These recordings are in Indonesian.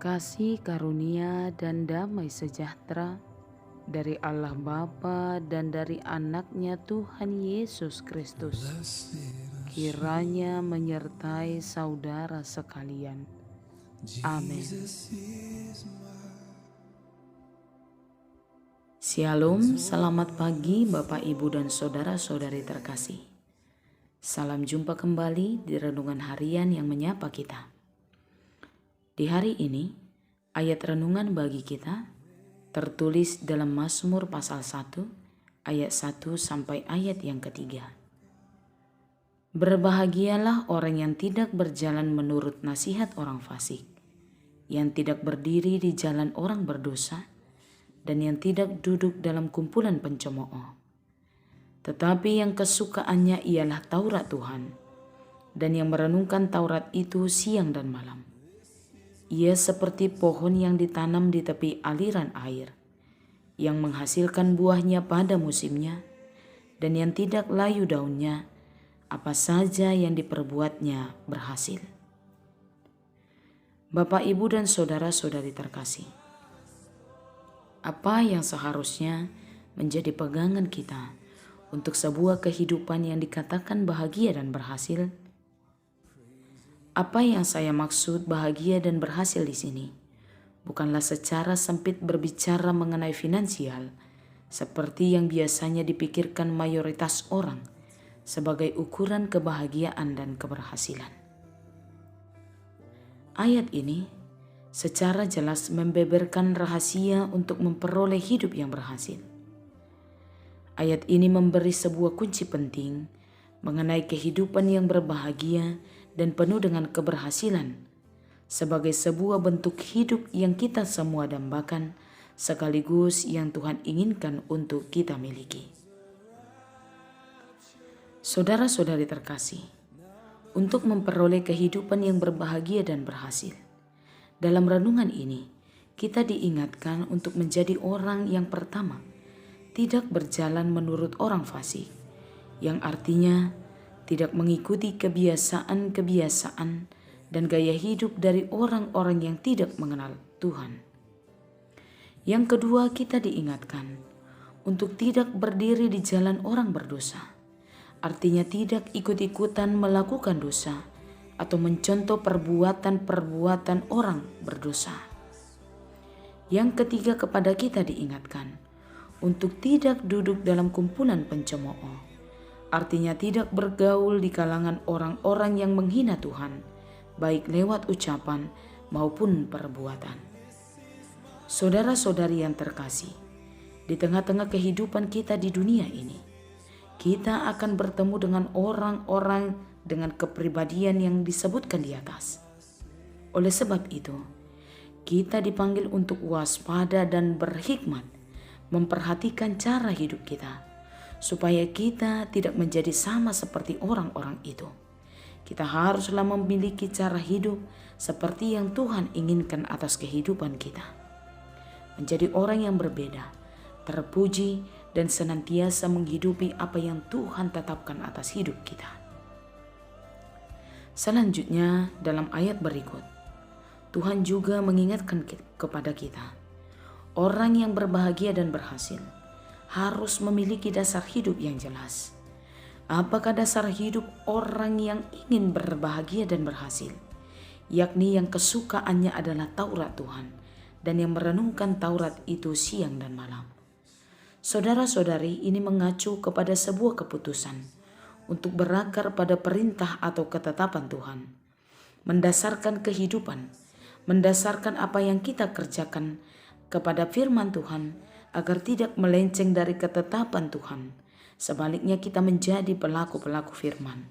Kasih karunia dan damai sejahtera dari Allah Bapa dan dari anaknya Tuhan Yesus Kristus kiranya menyertai saudara sekalian. Amin. Shalom, selamat pagi Bapak Ibu dan saudara-saudari terkasih. Salam jumpa kembali di renungan harian yang menyapa kita. Di hari ini, ayat renungan bagi kita tertulis dalam Mazmur pasal 1, ayat 1 sampai ayat yang ketiga. Berbahagialah orang yang tidak berjalan menurut nasihat orang fasik, yang tidak berdiri di jalan orang berdosa, dan yang tidak duduk dalam kumpulan pencemooh. Tetapi yang kesukaannya ialah Taurat Tuhan, dan yang merenungkan Taurat itu siang dan malam. Ia seperti pohon yang ditanam di tepi aliran air, yang menghasilkan buahnya pada musimnya, dan yang tidak layu daunnya, apa saja yang diperbuatnya berhasil. Bapak, Ibu, dan saudara-saudari terkasih, apa yang seharusnya menjadi pegangan kita untuk sebuah kehidupan yang dikatakan bahagia dan berhasil? Apa yang saya maksud bahagia dan berhasil di sini bukanlah secara sempit berbicara mengenai finansial, seperti yang biasanya dipikirkan mayoritas orang sebagai ukuran kebahagiaan dan keberhasilan. Ayat ini secara jelas membeberkan rahasia untuk memperoleh hidup yang berhasil. Ayat ini memberi sebuah kunci penting mengenai kehidupan yang berbahagia dan penuh dengan keberhasilan sebagai sebuah bentuk hidup yang kita semua dambakan sekaligus yang Tuhan inginkan untuk kita miliki. Saudara-saudari terkasih, untuk memperoleh kehidupan yang berbahagia dan berhasil, dalam renungan ini kita diingatkan untuk menjadi orang yang pertama tidak berjalan menurut orang fasik, yang artinya tidak mengikuti kebiasaan-kebiasaan dan gaya hidup dari orang-orang yang tidak mengenal Tuhan. Yang kedua, kita diingatkan untuk tidak berdiri di jalan orang berdosa, artinya tidak ikut-ikutan melakukan dosa atau mencontoh perbuatan-perbuatan orang berdosa. Yang ketiga, kepada kita diingatkan untuk tidak duduk dalam kumpulan pencemooh, artinya tidak bergaul di kalangan orang-orang yang menghina Tuhan, baik lewat ucapan maupun perbuatan. Saudara-saudari yang terkasih, di tengah-tengah kehidupan kita di dunia ini, kita akan bertemu dengan orang-orang dengan kepribadian yang disebutkan di atas. Oleh sebab itu, kita dipanggil untuk waspada dan berhikmat, memperhatikan cara hidup kita, supaya kita tidak menjadi sama seperti orang-orang itu. Kita haruslah memiliki cara hidup seperti yang Tuhan inginkan atas kehidupan kita. Menjadi orang yang berbeda, terpuji, dan senantiasa menghidupi apa yang Tuhan tetapkan atas hidup kita. Selanjutnya, dalam ayat berikut, Tuhan juga mengingatkan kepada kita, orang yang berbahagia dan berhasil harus memiliki dasar hidup yang jelas. Apakah dasar hidup orang yang ingin berbahagia dan berhasil? Yakni yang kesukaannya adalah Taurat Tuhan dan yang merenungkan Taurat itu siang dan malam. Saudara-saudari, ini mengacu kepada sebuah keputusan untuk berakar pada perintah atau ketetapan Tuhan, mendasarkan kehidupan, mendasarkan apa yang kita kerjakan kepada firman Tuhan, agar tidak melenceng dari ketetapan Tuhan. Sebaliknya kita menjadi pelaku-pelaku firman.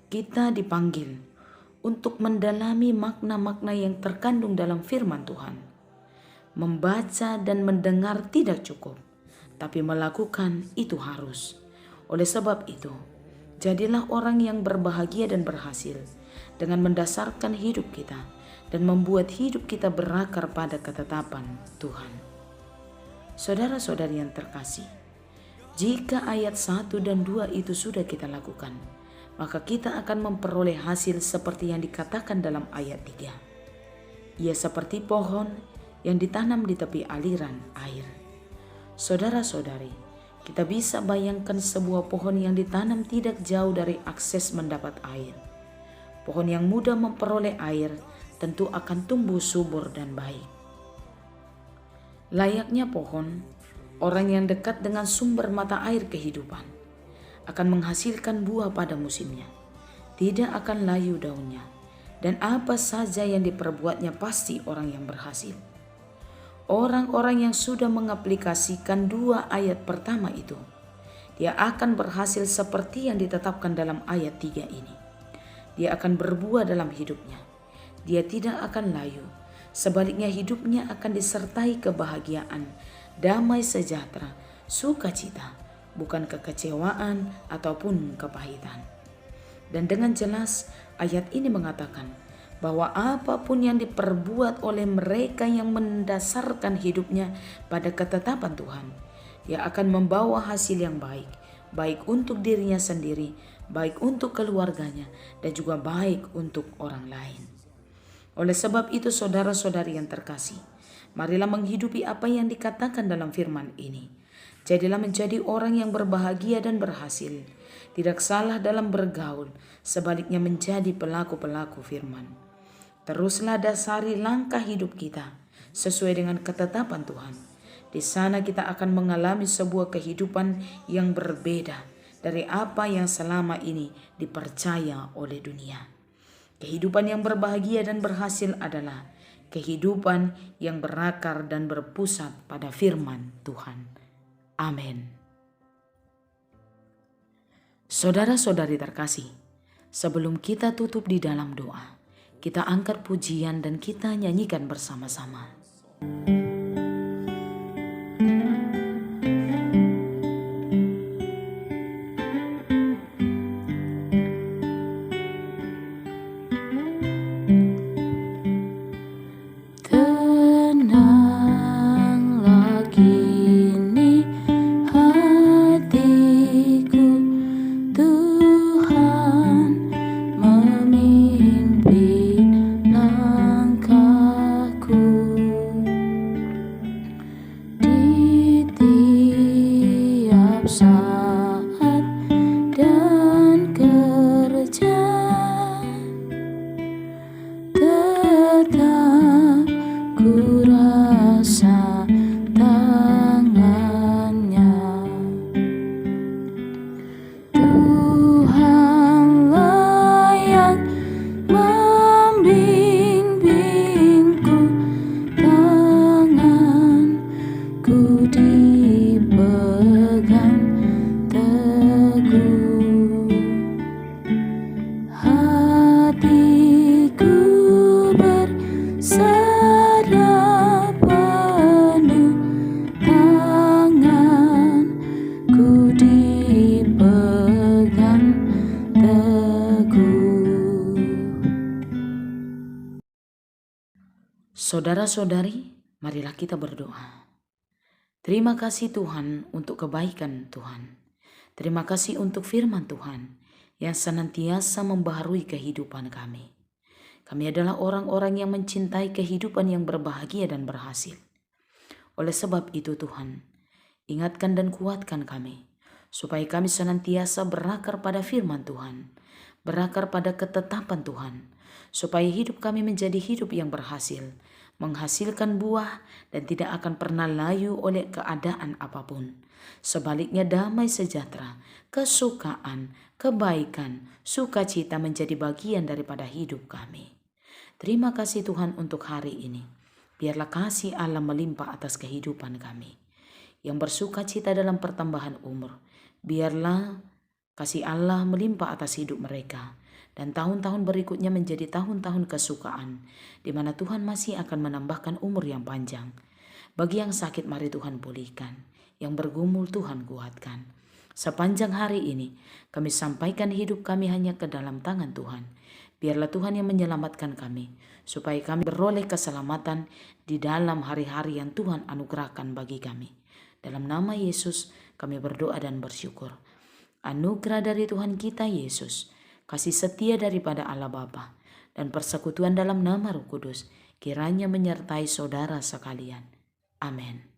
Kita dipanggil untuk mendalami makna-makna yang terkandung dalam firman Tuhan. Membaca dan mendengar tidak cukup, tapi melakukan itu harus. Oleh sebab itu, jadilah orang yang berbahagia dan berhasil dengan mendasarkan hidup kita dan membuat hidup kita berakar pada ketetapan Tuhan. Saudara-saudari yang terkasih, jika ayat 1 dan 2 itu sudah kita lakukan, maka kita akan memperoleh hasil seperti yang dikatakan dalam ayat 3. Ia seperti pohon yang ditanam di tepi aliran air. Saudara-saudari, kita bisa bayangkan sebuah pohon yang ditanam tidak jauh dari akses mendapat air. Pohon yang mudah memperoleh air tentu akan tumbuh subur dan baik. Layaknya pohon, orang yang dekat dengan sumber mata air kehidupan akan menghasilkan buah pada musimnya, tidak akan layu daunnya, dan apa saja yang diperbuatnya pasti orang yang berhasil. Orang-orang yang sudah mengaplikasikan 2 ayat pertama itu, dia akan berhasil seperti yang ditetapkan dalam ayat 3 ini. Dia akan berbuah dalam hidupnya. Dia tidak akan layu. Sebaliknya hidupnya akan disertai kebahagiaan, damai sejahtera, sukacita, bukan kekecewaan ataupun kepahitan. Dan dengan jelas ayat ini mengatakan bahwa apapun yang diperbuat oleh mereka yang mendasarkan hidupnya pada ketetapan Tuhan, ia akan membawa hasil yang baik, baik untuk dirinya sendiri, baik untuk keluarganya, dan juga baik untuk orang lain. Oleh sebab itu saudara-saudari yang terkasih, marilah menghidupi apa yang dikatakan dalam firman ini. Jadilah menjadi orang yang berbahagia dan berhasil, tidak salah dalam bergaul, sebaliknya menjadi pelaku-pelaku firman. Teruslah dasari langkah hidup kita sesuai dengan ketetapan Tuhan. Di sana kita akan mengalami sebuah kehidupan yang berbeda dari apa yang selama ini dipercaya oleh dunia. Kehidupan yang berbahagia dan berhasil adalah kehidupan yang berakar dan berpusat pada firman Tuhan. Amin. Saudara-saudari terkasih, sebelum kita tutup di dalam doa, kita angkat pujian dan kita nyanyikan bersama-sama. Saudara-saudari, marilah kita berdoa. Terima kasih Tuhan untuk kebaikan Tuhan. Terima kasih untuk firman Tuhan yang senantiasa membaharui kehidupan kami. Kami adalah orang-orang yang mencintai kehidupan yang berbahagia dan berhasil. Oleh sebab itu Tuhan, ingatkan dan kuatkan kami, supaya kami senantiasa berakar pada firman Tuhan, berakar pada ketetapan Tuhan, supaya hidup kami menjadi hidup yang berhasil, menghasilkan buah dan tidak akan pernah layu oleh keadaan apapun. Sebaliknya damai sejahtera, kesukaan, kebaikan, sukacita menjadi bagian daripada hidup kami. Terima kasih Tuhan untuk hari ini. Biarlah kasih Allah melimpah atas kehidupan kami. Yang bersukacita dalam pertambahan umur, biarlah kasih Allah melimpah atas hidup mereka. Dan tahun-tahun berikutnya menjadi tahun-tahun kesukaan, di mana Tuhan masih akan menambahkan umur yang panjang. Bagi yang sakit mari Tuhan pulihkan, yang bergumul Tuhan kuatkan. Sepanjang hari ini kami sampaikan hidup kami hanya ke dalam tangan Tuhan. Biarlah Tuhan yang menyelamatkan kami, supaya kami beroleh keselamatan di dalam hari-hari yang Tuhan anugerahkan bagi kami. Dalam nama Yesus kami berdoa dan bersyukur. Anugerah dari Tuhan kita Yesus, kasih setia daripada Allah Bapa, dan persekutuan dalam nama Roh Kudus kiranya menyertai saudara sekalian. Amin.